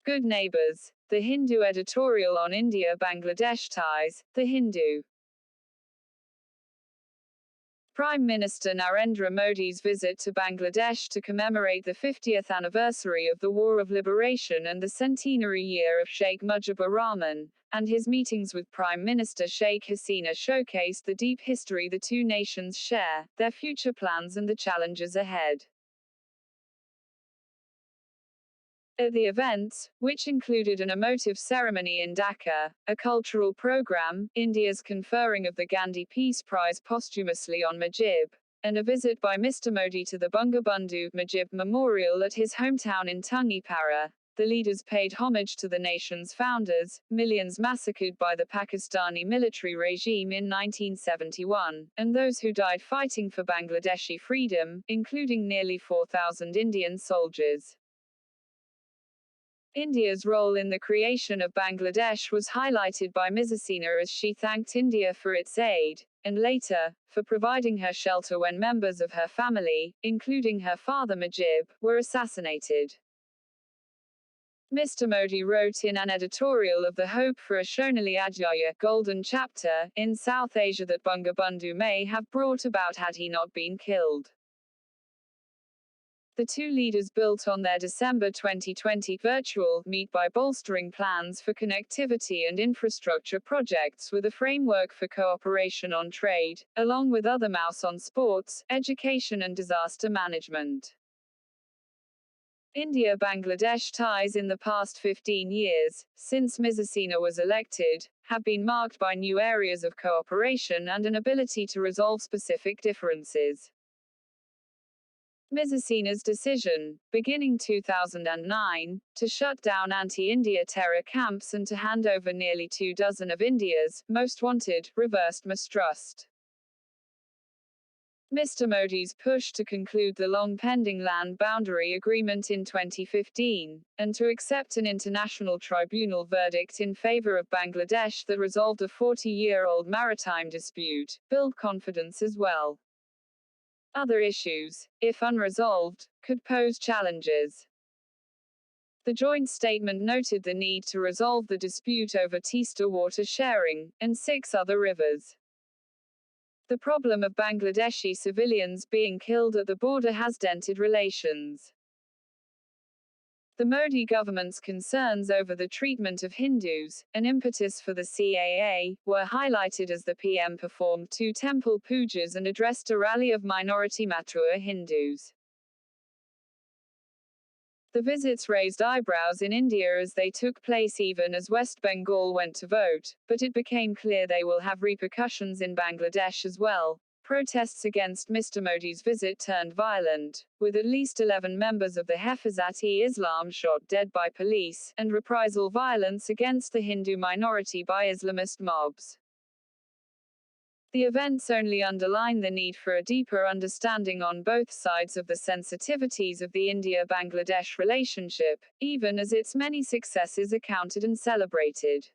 Good Neighbours, the Hindu editorial on India-Bangladesh ties, The Hindu. Prime Minister Narendra Modi's visit to Bangladesh to commemorate the 50th anniversary of the War of Liberation and the centenary year of Sheikh Mujibur Rahman, and his meetings with Prime Minister Sheikh Hasina showcased the deep history the two nations share, their future plans and the challenges ahead. At the event, which included an emotive ceremony in Dhaka, a cultural program, India's conferring of the Gandhi Peace Prize posthumously on Mujib, and a visit by Mr. Modi to the Bangabandhu Mujib Memorial at his hometown in Tungipara, the leaders paid homage to the nation's founders, millions massacred by the Pakistani military regime in 1971, and those who died fighting for Bangladeshi freedom, including nearly 4,000 Indian soldiers. India's role in the creation of Bangladesh was highlighted by Ms. Hasina as she thanked India for its aid, and later, for providing her shelter when members of her family, including her father Mujib, were assassinated. Mr. Modi wrote in an editorial of the hope for a Sonali Adhyaya, golden chapter, in South Asia that Bangabandhu may have brought about had he not been killed. The two leaders built on their December 2020 virtual meet by bolstering plans for connectivity and infrastructure projects with a framework for cooperation on trade, along with other mouse on sports, education and disaster management. India-Bangladesh ties in the past 15 years, since Ms. Hasina was elected, have been marked by new areas of cooperation and an ability to resolve specific differences. Ms. Hasina's decision, beginning 2009, to shut down anti-India terror camps and to hand over nearly 24 of India's most wanted, reversed mistrust. Mr. Modi's push to conclude the long-pending land boundary agreement in 2015, and to accept an international tribunal verdict in favor of Bangladesh that resolved a 40-year-old maritime dispute, build confidence as well. Other issues, if unresolved, could pose challenges. The joint statement noted the need to resolve the dispute over Teesta water sharing, and 6 other rivers. The problem of Bangladeshi civilians being killed at the border has dented relations. The Modi government's concerns over the treatment of Hindus, an impetus for the CAA, were highlighted as the PM performed 2 temple pujas and addressed a rally of minority Matua Hindus. The visits raised eyebrows in India as they took place even as West Bengal went to vote, but it became clear they will have repercussions in Bangladesh as well. Protests against Mr. Modi's visit turned violent, with at least 11 members of the Hafazat-e-Islam shot dead by police, and reprisal violence against the Hindu minority by Islamist mobs. The events only underline the need for a deeper understanding on both sides of the sensitivities of the India-Bangladesh relationship, even as its many successes are counted and celebrated.